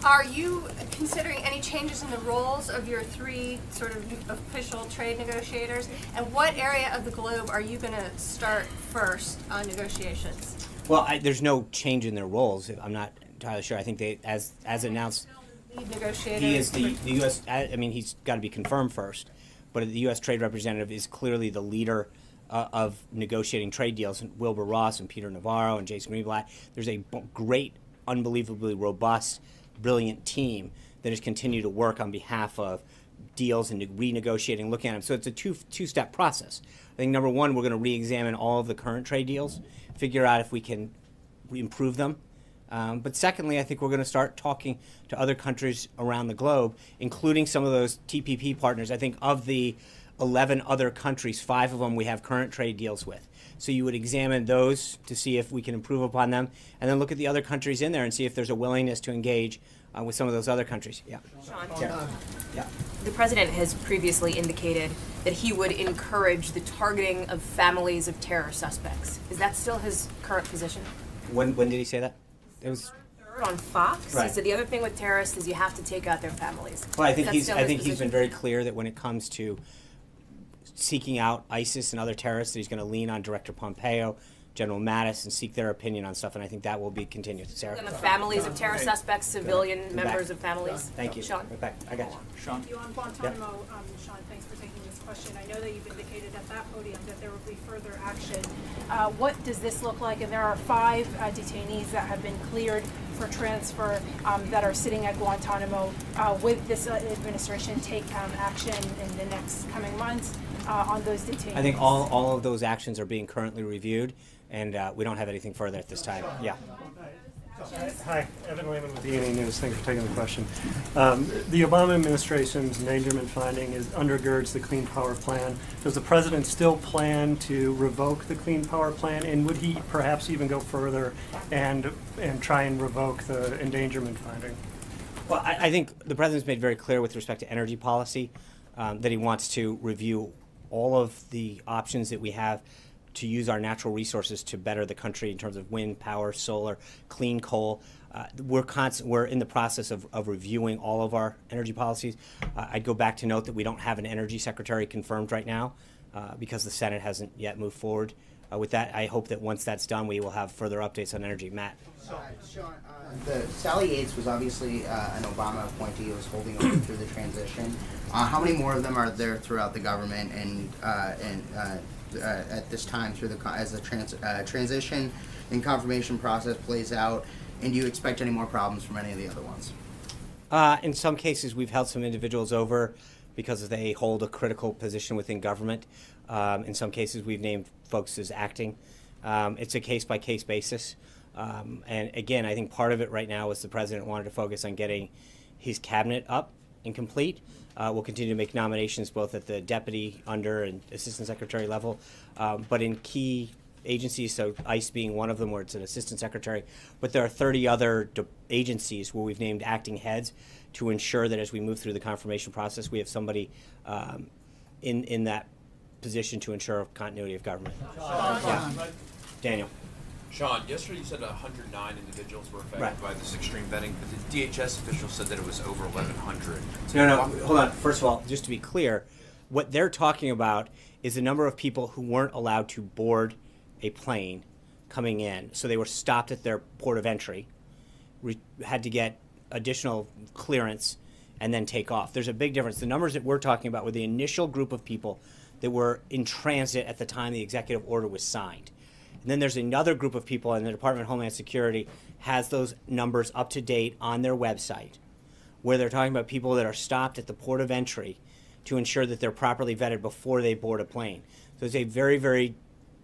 are you considering any changes in the roles of your three sort of official trade negotiators? And what area of the globe are you going to start first on negotiations? Well, there's no change in their roles. I'm not entirely sure. I think they, as announced, Lead negotiator. he is the U.S. I mean, he's got to be confirmed first, but the U.S. trade representative is clearly the leader of negotiating trade deals, and Wilbur Ross and Peter Navarro and Jason Greenblatt. There's a great, unbelievably robust, brilliant team that has continued to work on behalf of deals and renegotiating, looking at them. So it's a two-step process. I think number one, we're going to re-examine all of the current trade deals, figure out if we can improve them. But secondly, I think we're going to start talking to other countries around the globe, including some of those TPP partners. I think of the 11 other countries, 5 of them we have current trade deals with. So you would examine those to see if we can improve upon them, and then look at the other countries in there and see if there's a willingness to engage with some of those other countries. Yeah. Sean, Yeah. the president has previously indicated that he would encourage the targeting of families of terror suspects. Is that still his current position? When did he say that? It was. On Fox, Right. he said the other thing with terrorists is you have to take out their families. Well, I think That's still his he's position? been very clear that when it comes to seeking out ISIS and other terrorists, that he's going to lean on Director Pompeo, General Mattis, and seek their opinion on stuff. And I think that will be continued. Sarah. And the families of terror suspects, civilian Back. members of families. Thank you. Sean. Right back. I got you. Sean. You on Guantanamo, Sean, thanks for taking this question. I know that you've indicated at that podium that there will be further action. What does this look like? And there are 5 detainees that have been cleared for transfer that are sitting at Guantanamo. With this administration take action in the next coming months on those detainees? I think all of those actions are being currently reviewed, and we don't have anything further at this time. Yeah. Hi, Evan Lehman with E&E News. Thanks for taking the question. The Obama administration's endangerment finding undergirds the Clean Power Plan. Does the president still plan to revoke the Clean Power Plan, and would he perhaps even go further and try and revoke the endangerment finding? Well, I think the president's made very clear with respect to energy policy that he wants to review all of the options that we have to use our natural resources to better the country in terms of wind power, solar, clean coal. We're in the process of reviewing all of our energy policies. I'd go back to note that we don't have an energy secretary confirmed right now because the Senate hasn't yet moved forward with that. I hope that once that's done, we will have further updates on energy. Matt. Sean, Sally Yates was obviously an Obama appointee who was holding over through the transition. How many more of them are there throughout the government and at this time through as the transition and confirmation process plays out? And do you expect any more problems from any of the other ones? In some cases, we've held some individuals over because they hold a critical position within government. In some cases, we've named folks as acting. It's a case-by-case basis. And again, I think part of it right now is the president wanted to focus on getting his cabinet up and complete. We'll continue to make nominations both at the deputy, under, and assistant secretary level, but in key agencies, so ICE being one of them where it's an assistant secretary, but there are 30 other agencies where we've named acting heads to ensure that as we move through the confirmation process, we have somebody in that position to ensure continuity of government. Yeah. Daniel. Sean, yesterday you said 109 individuals were affected Right. by this extreme vetting, but the DHS official said that it was over 1,100. No, hold on. First of all, just to be clear, what they're talking about is the number of people who weren't allowed to board a plane coming in. So they were stopped at their port of entry, had to get additional clearance, and then take off. There's a big difference. The numbers that we're talking about were the initial group of people that were in transit at the time the executive order was signed. And then there's another group of people, and the Department of Homeland Security has those numbers up to date on their website, where they're talking about people that are stopped at the port of entry to ensure that they're properly vetted before they board a plane. So it's a very, very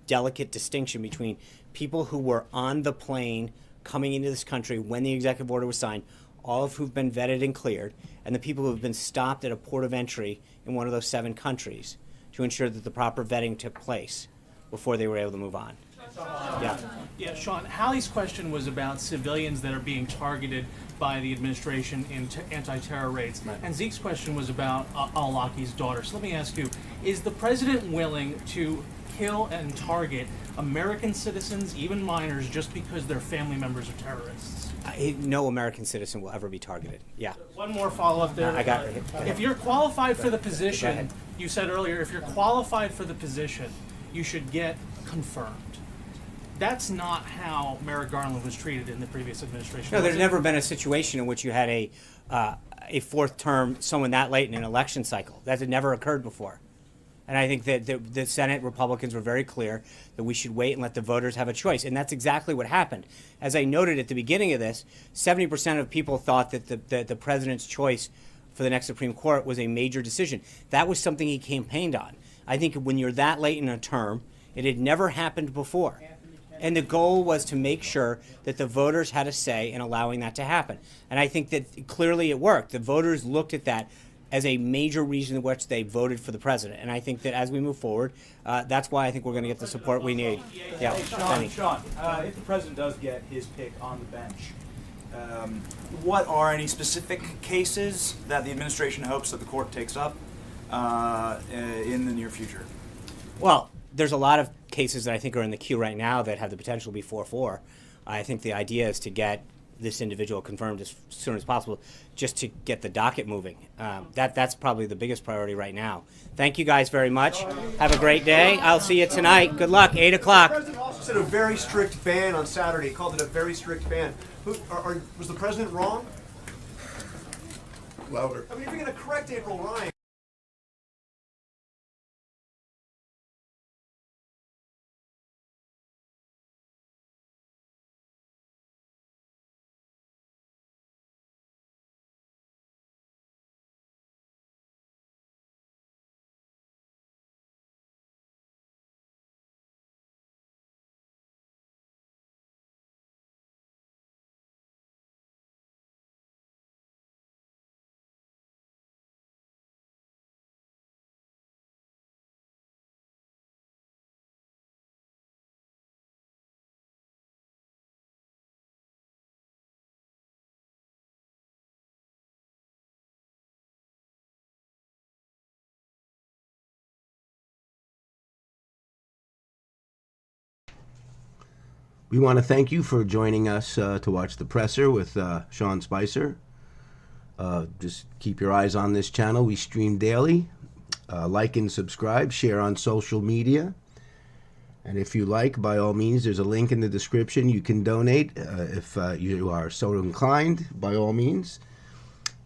delicate distinction between people who were on the plane coming into this country when the executive order was signed, all of who've been vetted and cleared, and the people who have been stopped at a port of entry in one of those 7 countries to ensure that the proper vetting took place before they were able to move on. Yeah, Sean, Hallie's question was about civilians that are being targeted by the administration in anti-terror raids. And Zeke's question was about al-Awlaki's daughter. So let me ask you, is the president willing to kill and target American citizens, even minors, just because their family members are terrorists? No American citizen will ever be targeted. Yeah. One more follow-up there. I got it. If you're qualified for the position, you said earlier, if you're qualified for the position, you should get confirmed. That's not how Merrick Garland was treated in the previous administration. No, there's never been a situation in which you had a 4th term, someone that late in an election cycle. That had never occurred before. And I think that the Senate Republicans were very clear that we should wait and let the voters have a choice. And that's exactly what happened. As I noted at the beginning of this, 70% of people thought that the president's choice for the next Supreme Court was a major decision. That was something he campaigned on. I think when you're that late in a term, it had never happened before. And the goal was to make sure that the voters had a say in allowing that to happen. And I think that clearly it worked. The voters looked at that as a major reason in which they voted for the president. And I think that as we move forward, that's why I think we're going to get the support we need. Yeah, Sean, if the president does get his pick on the bench, what are any specific cases that the administration hopes that the court takes up in the near future? Well, there's a lot of cases that I think are in the queue right now that have the potential to be 4-4. I think the idea is to get this individual confirmed as soon as possible, just to get the docket moving. That's probably the biggest priority right now. Thank you guys very much. Have a great day. I'll see you tonight. Good luck, 8 o'clock. The president also said a very strict ban on Saturday. He called it a very strict ban. Was the president wrong? Louder. I mean, if you're going to correct April Ryan. We want to thank you for joining us to watch The Presser with Sean Spicer. Just keep your eyes on this channel. We stream daily. Like and subscribe. Share on social media. And if you like, by all means, there's a link in the description. You can donate if you are so inclined, by all means.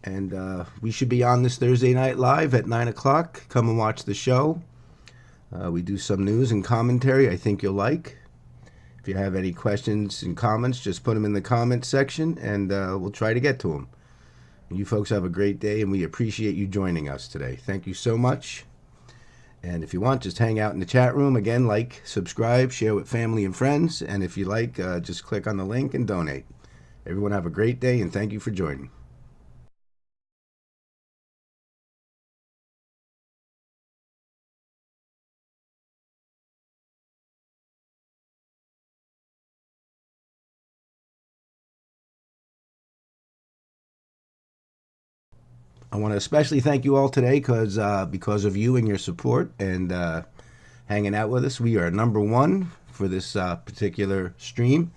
And we should be on this Thursday night live at 9 o'clock. Come and watch the show. We do some news and commentary I think you'll like. If you have any questions and comments, just put them in the comments section, and we'll try to get to them. You folks have a great day, and we appreciate you joining us today. Thank you so much. And if you want, just hang out in the chat room. Again, like, subscribe, share with family and friends. And if you like, just click on the link and donate. Everyone have a great day, and thank you for joining. I want to especially thank you all today because of you and your support and hanging out with us. We are #1 for this particular stream,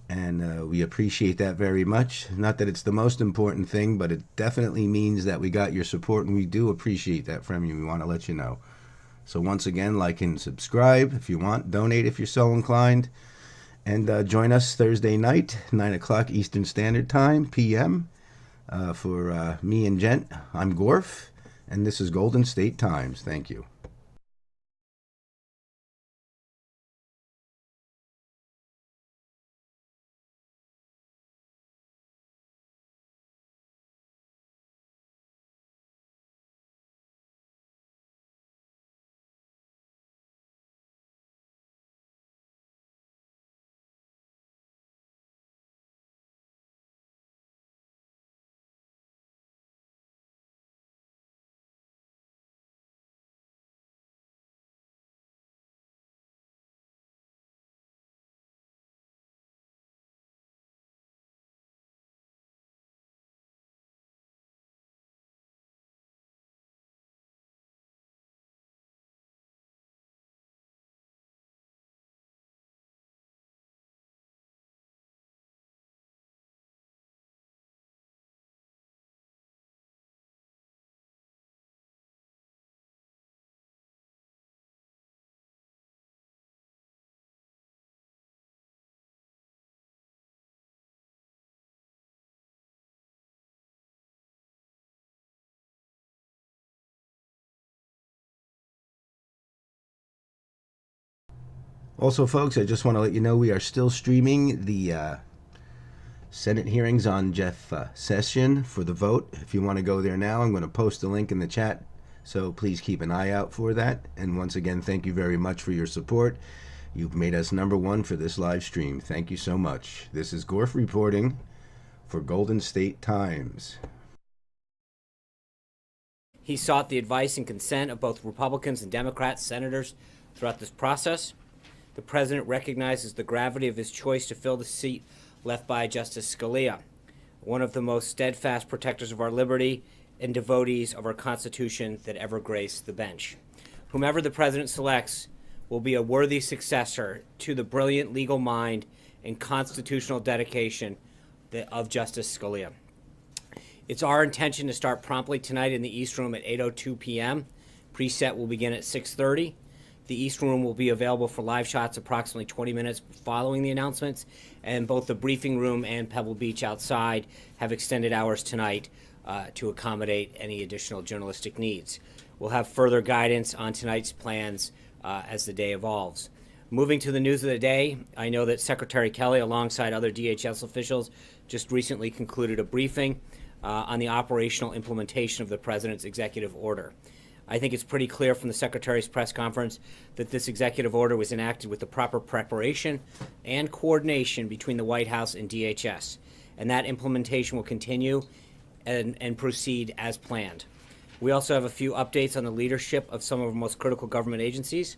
and we appreciate that very much. Not that it's the most important thing, but it definitely means that we got your support, and we do appreciate that from you. We want to let you know. So once again, like and subscribe if you want. Donate if you're so inclined. And join us Thursday night, 9 o'clock Eastern Standard Time, p.m., for me and Gent. I'm GORF, and this is Golden State Times. Thank you. Also, folks, I just want to let you know we are still streaming the Senate hearings on Jeff Sessions for the vote. If you want to go there now, I'm going to post a link in the chat, so please keep an eye out for that. And once again, thank you very much for your support. You've made us #1 for this live stream. Thank you so much. This is GORF reporting for Golden State Times. He sought the advice and consent of both Republicans and Democrats, senators throughout this process. The president recognizes the gravity of his choice to fill the seat left by Justice Scalia, one of the most steadfast protectors of our liberty and devotees of our Constitution that ever graced the bench. Whomever the president selects will be a worthy successor to the brilliant legal mind and constitutional dedication of Justice Scalia. It's our intention to start promptly tonight in the East Room at 8:02 p.m. Preset will begin at 6:30. The East Room will be available for live shots approximately 20 minutes following the announcements, and both the briefing room and Pebble Beach outside have extended hours tonight to accommodate any additional journalistic needs. We'll have further guidance on tonight's plans as the day evolves. Moving to the news of the day, I know that Secretary Kelly, alongside other DHS officials, just recently concluded a briefing on the operational implementation of the President's executive order. I think it's pretty clear from the Secretary's press conference that this executive order was enacted with the proper preparation and coordination between the White House and DHS, and that implementation will continue and proceed as planned. We also have a few updates on the leadership of some of our most critical government agencies.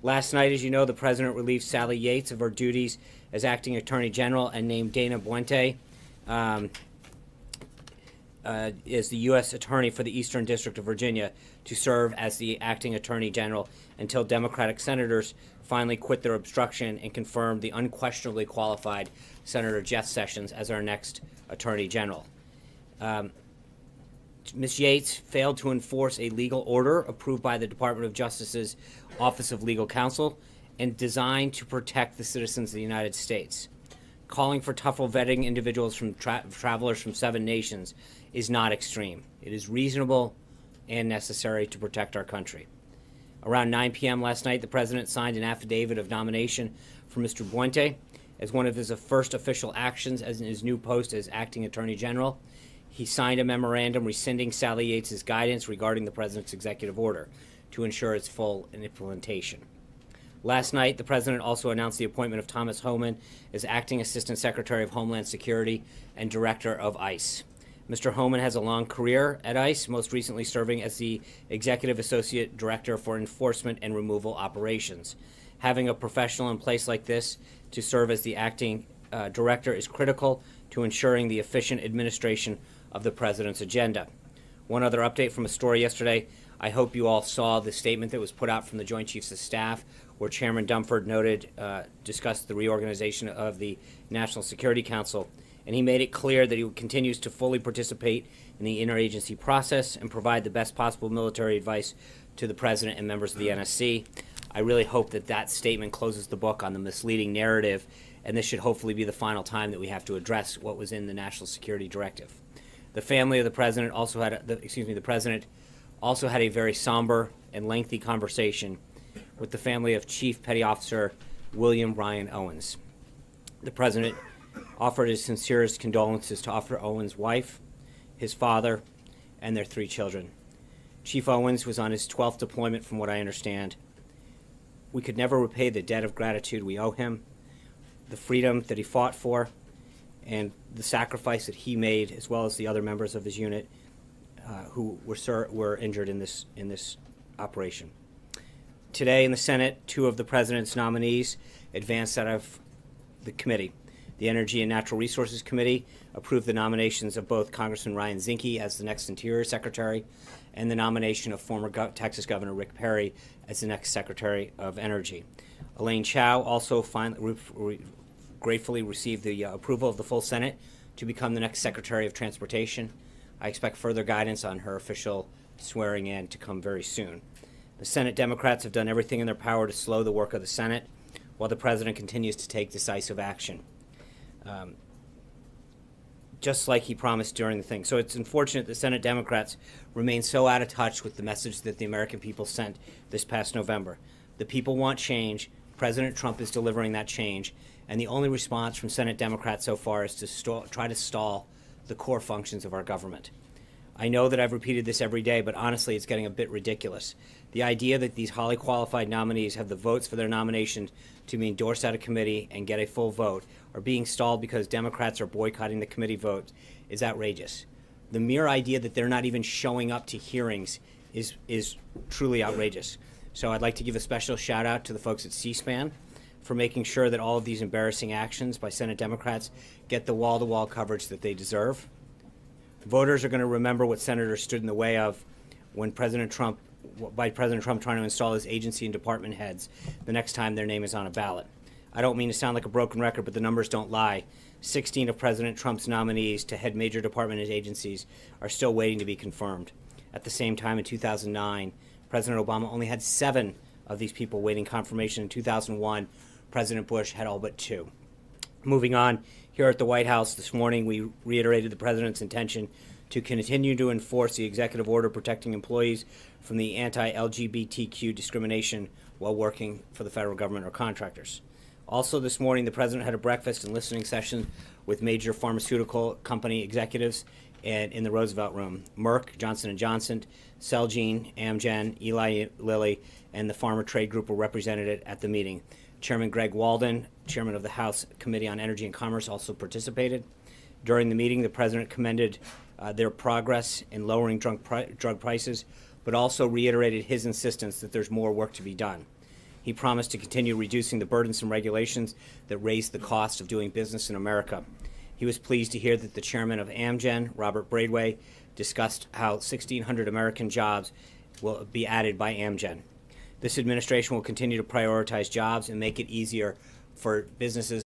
Last night, as you know, the President relieved Sally Yates of her duties as Acting Attorney General and named Dana Buente is the U.S. Attorney for the Eastern District of Virginia to serve as the Acting Attorney General until Democratic senators finally quit their obstruction and confirm the unquestionably qualified Senator Jeff Sessions as our next Attorney General. Ms. Yates failed to enforce a legal order approved by the Department of Justice's Office of Legal Counsel and designed to protect the citizens of the United States. Calling for tougher vetting individuals from travelers from 7 nations is not extreme. It is reasonable and necessary to protect our country. Around 9 p.m. last night, the President signed an affidavit of nomination for Mr. Buente as one of his first official actions as in his new post as Acting Attorney General. He signed a memorandum rescinding Sally Yates' guidance regarding the President's executive order to ensure its full implementation. Last night, the President also announced the appointment of Thomas Homan as Acting Assistant Secretary of Homeland Security and Director of ICE. Mr. Homan has a long career at ICE, most recently serving as the Executive Associate Director for Enforcement and Removal Operations. Having a professional in place like this to serve as the acting director is critical to ensuring the efficient administration of the President's agenda. One other update from a story yesterday. I hope you all saw the statement that was put out from the Joint Chiefs of Staff, where Chairman Dunford discussed the reorganization of the National Security Council, and he made it clear that he continues to fully participate in the interagency process and provide the best possible military advice to the President and members of the NSC. I really hope that that statement closes the book on the misleading narrative, and this should hopefully be the final time that we have to address what was in the National Security Directive. The family of the President also had, the President also had a very somber and lengthy conversation with the family of Chief Petty Officer William Ryan Owens. The President offered his sincerest condolences to Officer Owens' wife, his father, and their 3 children. Chief Owens was on his 12th deployment, from what I understand. We could never repay the debt of gratitude we owe him, the freedom that he fought for, and the sacrifice that he made, as well as the other members of his unit who were injured in this operation. Today in the Senate, 2 of the President's nominees advanced out of the committee. The Energy and Natural Resources Committee approved the nominations of both Congressman Ryan Zinke as the next Interior Secretary and the nomination of former Texas Governor Rick Perry as the next Secretary of Energy. Elaine Chao also gratefully received the approval of the full Senate to become the next Secretary of Transportation. I expect further guidance on her official swearing in to come very soon. The Senate Democrats have done everything in their power to slow the work of the Senate, while the President continues to take decisive action, just like he promised during the thing. So it's unfortunate that Senate Democrats remain so out of touch with the message that the American people sent this past November. The people want change. President Trump is delivering that change, and the only response from Senate Democrats so far is to try to stall the core functions of our government. I know that I've repeated this every day, but honestly, it's getting a bit ridiculous. The idea that these highly qualified nominees have the votes for their nomination to be endorsed out of committee and get a full vote, or being stalled because Democrats are boycotting the committee vote, is outrageous. The mere idea that they're not even showing up to hearings is truly outrageous. So I'd like to give a special shout out to the folks at C-SPAN for making sure that all of these embarrassing actions by Senate Democrats get the wall-to-wall coverage that they deserve. Voters are going to remember what senators stood in the way of when President Trump trying to install his agency and department heads the next time their name is on a ballot. I don't mean to sound like a broken record, but the numbers don't lie. 16 of President Trump's nominees to head major department agencies are still waiting to be confirmed. At the same time, in 2009, President Obama only had 7 of these people waiting confirmation. In 2001, President Bush had all but 2. Moving on, here at the White House this morning, we reiterated the President's intention to continue to enforce the executive order protecting employees from the anti-LGBTQ discrimination while working for the federal government or contractors. Also this morning, the President had a breakfast and listening session with major pharmaceutical company executives in the Roosevelt Room. Merck, Johnson & Johnson, Celgene, Amgen, Eli Lilly, and the Pharma Trade Group were represented at the meeting. Chairman Greg Walden, chairman of the House Committee on Energy and Commerce, also participated. During the meeting, the President commended their progress in lowering drug prices, but also reiterated his insistence that there's more work to be done. He promised to continue reducing the burdensome regulations that raise the cost of doing business in America. He was pleased to hear that the chairman of Amgen, Robert Braidway, discussed how 1,600 American jobs will be added by Amgen. This administration will continue to prioritize jobs and make it easier for businesses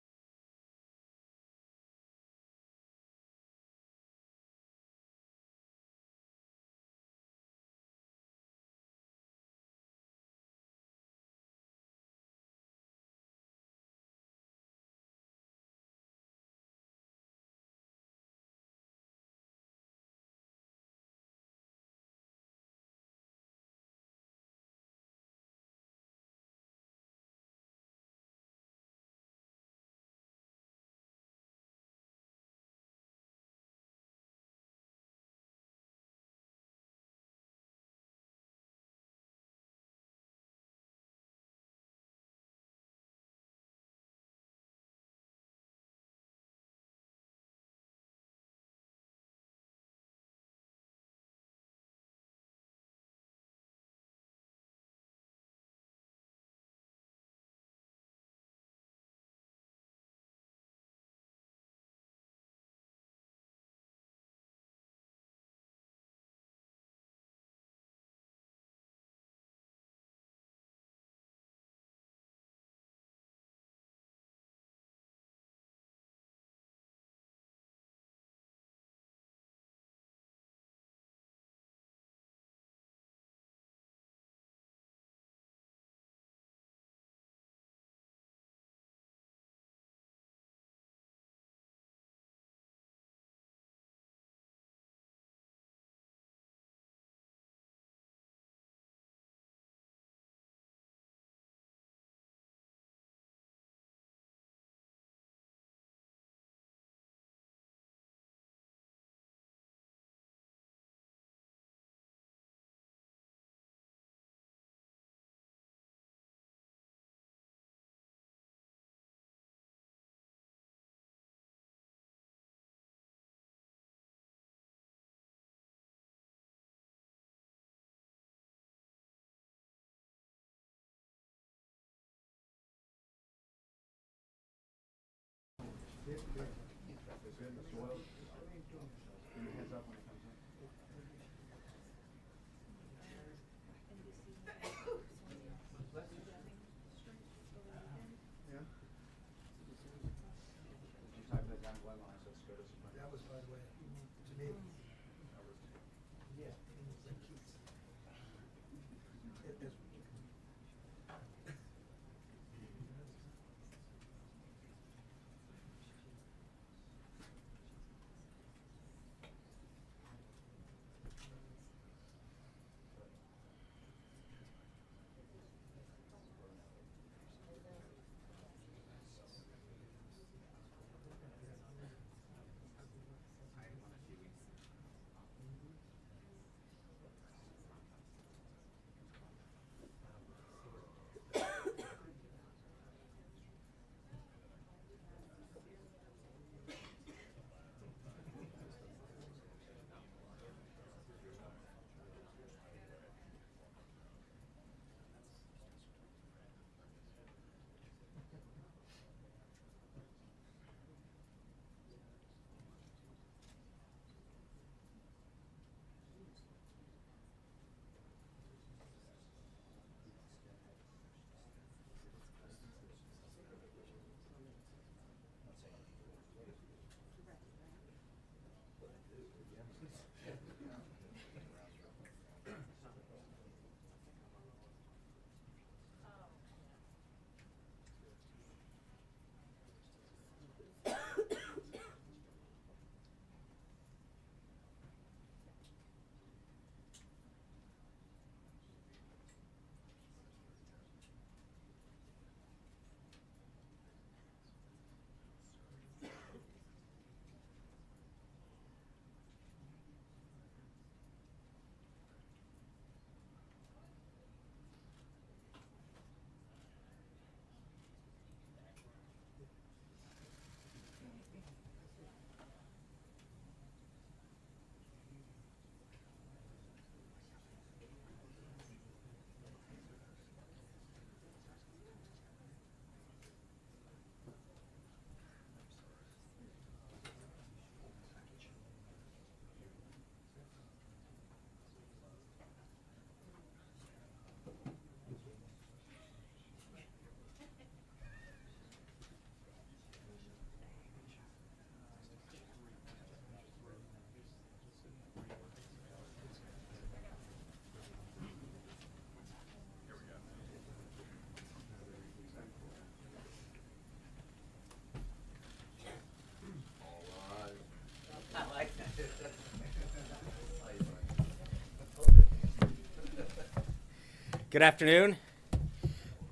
Good afternoon.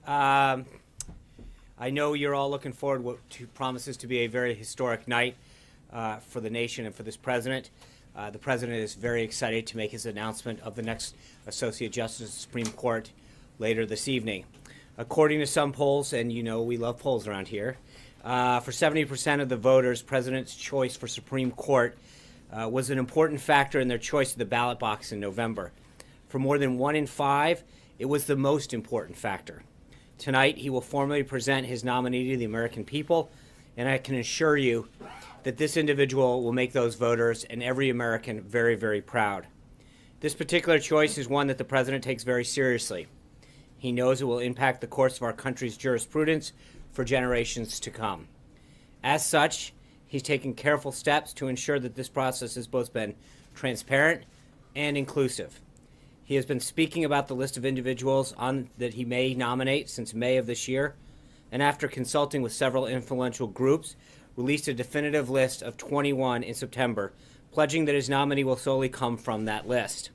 I know you're all looking forward to promises to be a very historic night for the nation and for this president. The president is very excited to make his announcement of the next Associate Justice of the Supreme Court later this evening. According to some polls, and you know we love polls around here, for 70% of the voters, President's choice for Supreme Court was an important factor in their choice of the ballot box in November. For more than 1 in 5, it was the most important factor. Tonight, he will formally present his nominee to the American people, and I can assure you that this individual will make those voters and every American very, very proud. This particular choice is one that the president takes very seriously. He knows it will impact the course of our country's jurisprudence for generations to come. As such, he's taken careful steps to ensure that this process has both been transparent and inclusive. He has been speaking about the list of individuals that he may nominate since May of this year, and after consulting with several influential groups, released a definitive list of 21 in September, pledging that his nominee will solely come from that list.